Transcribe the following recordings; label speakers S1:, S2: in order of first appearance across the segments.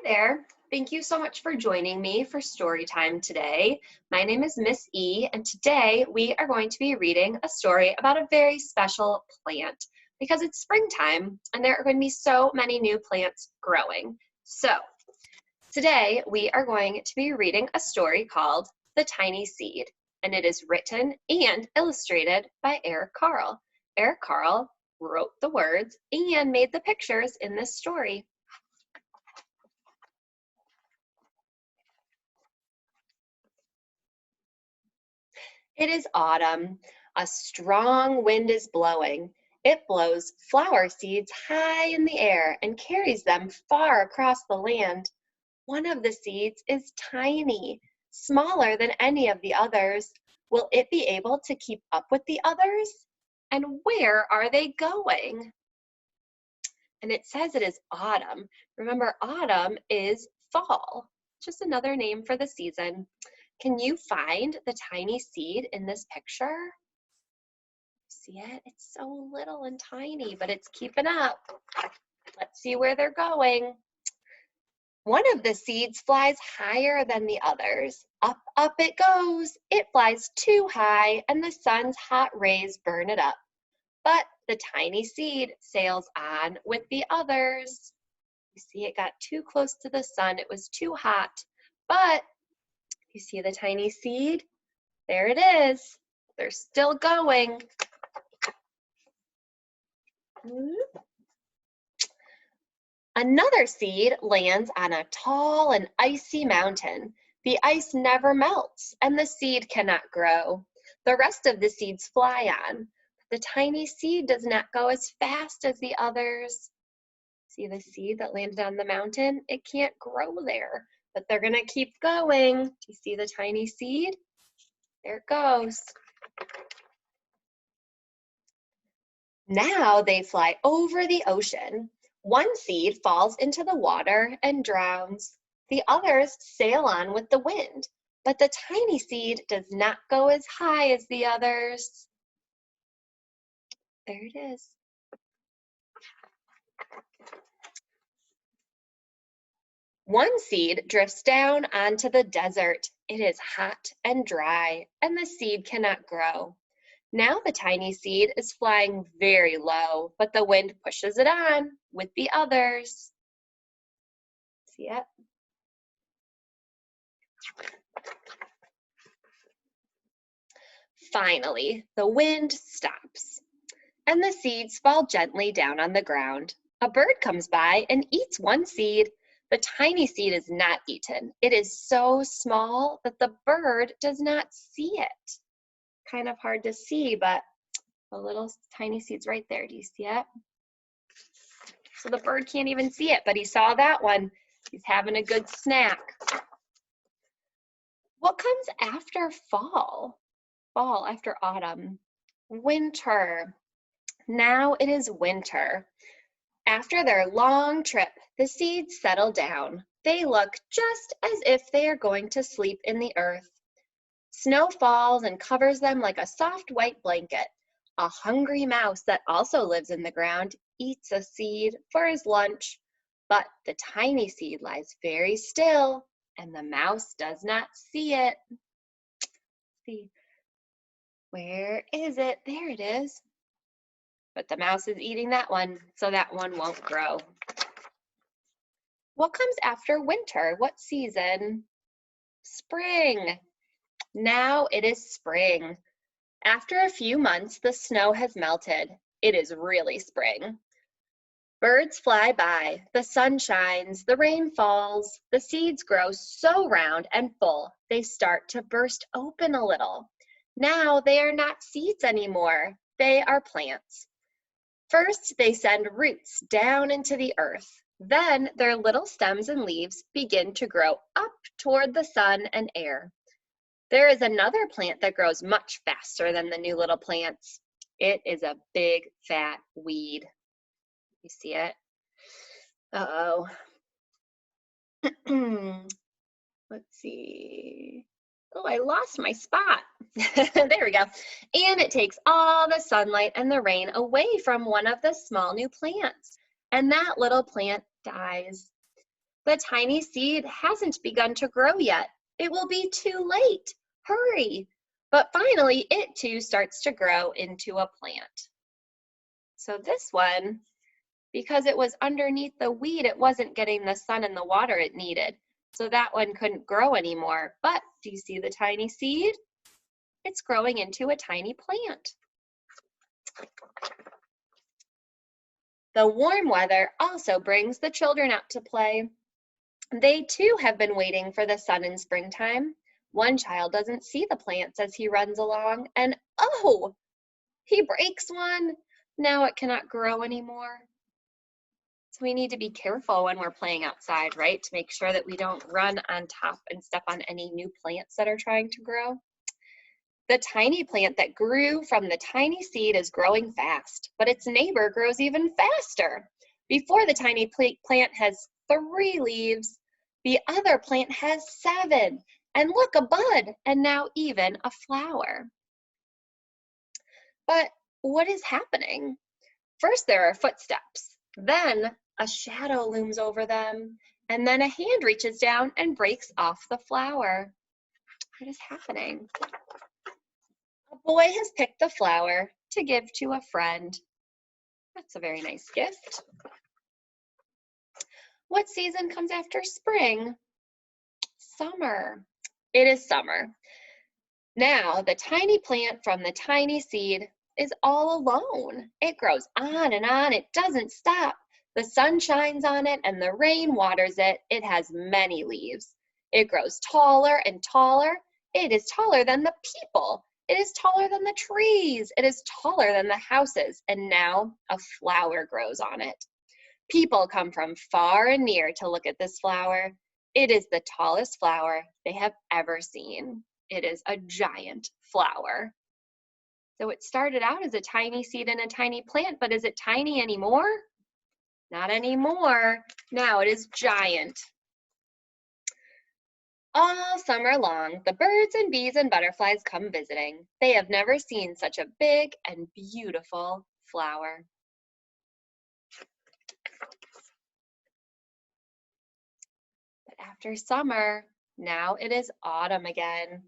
S1: there. Thank you so much for joining me for story time today. My name is Miss E, and today we are going to be reading a story about a very special plant because it's springtime and there are going to be so many new plants growing. So today we are going to be reading a story called The Tiny Seed, and it is written and illustrated by Carle. Carle wrote the words and made the pictures in this story. It is autumn. A strong wind is blowing. It blows flower seeds high in the air and carries them far across the land. One of the seeds is tiny, smaller than any of the others. Will it be able to keep up with the others? And where are they going? And it says it is autumn. Remember, autumn is fall, just another name for the season. Can you find the tiny seed in this picture? See it? It's so little and tiny, but it's keeping up. Let's see where they're going. One of the seeds flies higher than the others. Up, up it goes. It flies too high, and the sun's hot rays burn it up. But the tiny seed sails on with the others. You see, it got too close to the sun. It was too hot, but you see the tiny seed? There it is. They're still going. Another seed lands on a tall and icy mountain. The ice never melts, and the seed cannot grow. The rest of the seeds fly on. The tiny seed does not go as fast as the others. See the seed that landed on the mountain? It can't grow there, but they're going to keep going. Do you see the tiny seed? There it goes. Now they fly over the ocean. One seed falls into the water and drowns. The others sail on with the wind, but the tiny seed does not go as high as the others. There it is. One seed drifts down onto the desert. It is hot and dry, and the seed cannot grow. Now the tiny seed is flying very low, but the wind pushes it on with the others. See it? Finally, the wind stops, and the seeds fall gently down on the ground. A bird comes by and eats one seed. The tiny seed is not eaten. It is so small that the bird does not see it. Kind of hard to see, but the little tiny seed's right there. Do you see it? So the bird can't even see it, but he saw that one. He's having a good snack. What comes after fall? Fall after autumn. Winter. Now it is winter. After their long trip, the seeds settle down. They look just as if they are going to sleep in the earth. Snow falls and covers them like a soft white blanket. A hungry mouse that also lives in the ground eats a seed for his lunch, but the tiny seed lies very still, and the mouse does not see it. See, where is it? There it is. But the mouse is eating that one, so that one won't grow. What comes after winter? What season? Spring. Now it is spring. After a few months, the snow has melted. It is really spring. Birds fly by, the sun shines, the rain falls, the seeds grow so round and full, they start to burst open a little. Now they are not seeds anymore, they are plants. First, they send roots down into the earth. Then their little stems and leaves begin to grow up toward the sun and air. There is another plant that grows much faster than the new little plants. It is a big, fat weed. You see it? Uh-oh. Let's see. Oh, I lost my spot. There we go. And it takes all the sunlight and the rain away from one of the small new plants. And that little plant dies. The tiny seed hasn't begun to grow yet. It will be too late. Hurry. But finally, it too starts to grow into a plant. So this one, because it was underneath the weed, it wasn't getting the sun and the water it needed. So that one couldn't grow anymore. But do you see the tiny seed? It's growing into a tiny plant. The warm weather also brings the children out to play. They too have been waiting for the sun in springtime. One child doesn't see the plants as he runs along, and oh, he breaks one. Now it cannot grow anymore. So we need to be careful when we're playing outside, right? To make sure that we don't run on top and step on any new plants that are trying to grow. The tiny plant that grew from the tiny seed is growing fast, but its neighbor grows even faster. Before the tiny plant has 3 leaves, the other plant has 7. And look, a bud, and now even a flower. But what is happening? First, there are footsteps. Then a shadow looms over them. And then a hand reaches down and breaks off the flower. What is happening? A boy has picked the flower to give to a friend. That's a very nice gift. What season comes after spring? Summer. It is summer. Now, the tiny plant from the tiny seed is all alone. It grows on and on. It doesn't stop. The sun shines on it and the rain waters it. It has many leaves. It grows taller and taller. It is taller than the people. It is taller than the trees. It is taller than the houses. And now a flower grows on it. People come from far and near to look at this flower. It is the tallest flower they have ever seen. It is a giant flower. So it started out as a tiny seed in a tiny plant, but is it tiny anymore? Not anymore. Now it is giant. All summer long, the birds and bees and butterflies come visiting. They have never seen such a big and beautiful flower. But after summer, now it is autumn again.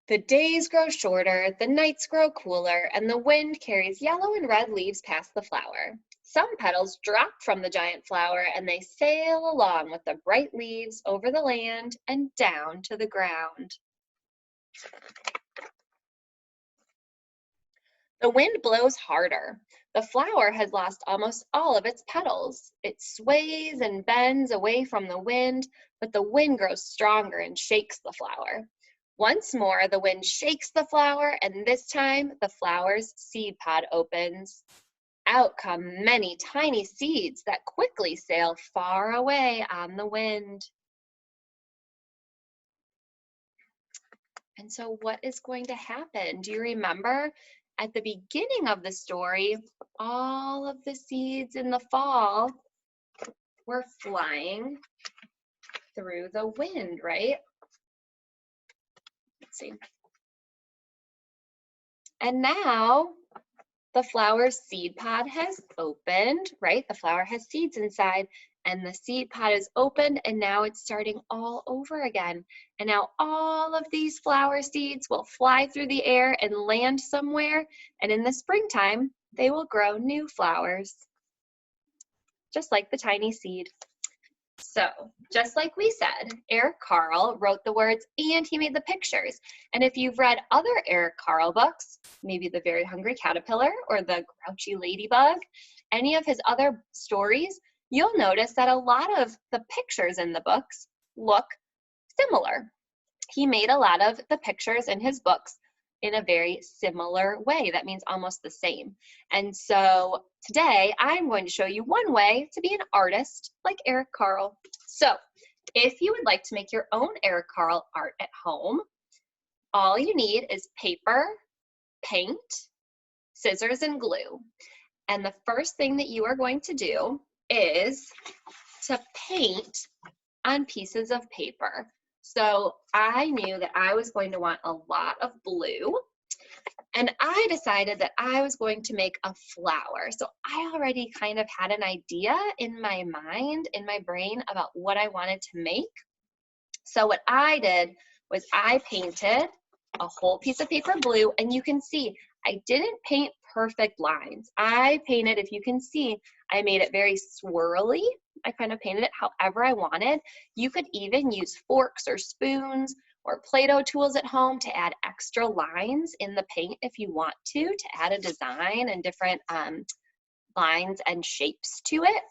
S1: The days grow shorter, the nights grow cooler, and the wind carries yellow and red leaves past the flower. Some petals drop from the giant flower and they sail along with the bright leaves over the land and down to the ground. The wind blows harder. The flower has lost almost all of its petals. It sways and bends away from the wind, but the wind grows stronger and shakes the flower. Once more, the wind shakes the flower, and this time the flower's seed pod opens. Out come many tiny seeds that quickly sail far away on the wind. And so what is going to happen? Do you remember at the beginning of the story, all of the seeds in the fall were flying through the wind, right? Let's see. And now the flower's seed pod has opened, right? The flower has seeds inside, and the seed pod is opened, and now it's starting all over again. And now all of these flower seeds will fly through the air and land somewhere, and in the springtime, they will grow new flowers, just like the tiny seed. So, just like we said, Eric Carle wrote the words and he made the pictures. And if you've read other Eric Carle books, maybe The Very Hungry Caterpillar or The Grouchy Ladybug, any of his other stories, you'll notice that a lot of the pictures in the books look similar. He made a lot of the pictures in his books in a very similar way. That means almost the same. And so today I'm going to show you one way to be an artist like Eric Carle. So if you would like to make your own Eric Carle art at home, all you need is paper, paint, scissors, and glue. And the first thing that you are going to do is to paint on pieces of paper. So I knew that I was going to want a lot of blue. And I decided that I was going to make a flower. So I already kind of had an idea in my mind, in my brain, about what I wanted to make. So what I did was I painted a whole piece of paper blue, and you can see I didn't paint perfect lines. I painted, if you can see, I made it very swirly. I kind of painted it however I wanted. You could even use forks or spoons or Play-Doh tools at home to add extra lines in the paint if you want to add a design and different lines and shapes to it.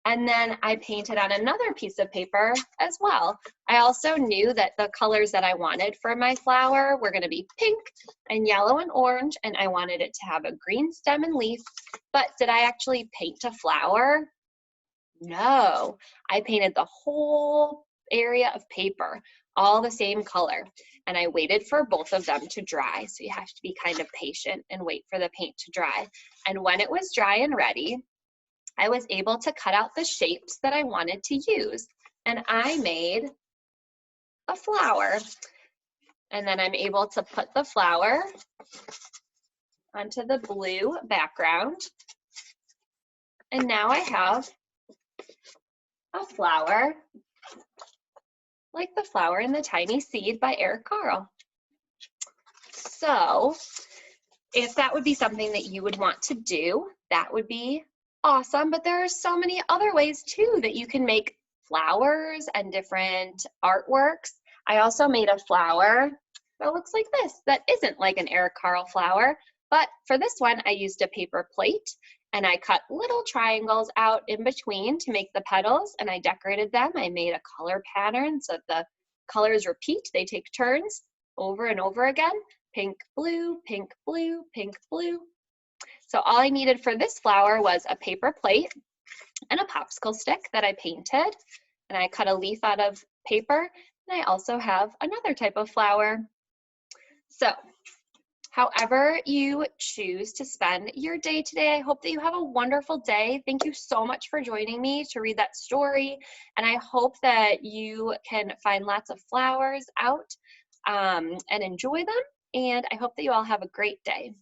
S1: And then I painted on another piece of paper as well. I also knew that the colors that I wanted for my flower were going to be pink and yellow and orange, and I wanted it to have a green stem and leaf. But did I actually paint a flower? No, I painted the whole area of paper, all the same color, and I waited for both of them to dry. So you have to be kind of patient and wait for the paint to dry. And when it was dry and ready, I was able to cut out the shapes that I wanted to use, and I made a flower. And then I'm able to put the flower onto the blue background, and now I have a flower like the flower in the tiny seed by Eric Carle. So if that would be something that you would want to do, that would be awesome. But there are so many other ways too that you can make flowers and different artworks. I also made a flower that looks like this, that isn't like an Eric Carle flower, but for this one I used a paper plate and I cut little triangles out in between to make the petals, and I decorated them. I made a color pattern so the colors repeat, they take turns over and over again. Pink, blue, pink, blue, pink, blue. So all I needed for this flower was a paper plate and a popsicle stick that I painted, and I cut a leaf out of paper, and I also have another type of flower. So however you choose to spend your day today, I hope that you have a wonderful day. Thank you so much for joining me to read that story, and I hope that you can find lots of flowers out and enjoy them, and I hope that you all have a great day.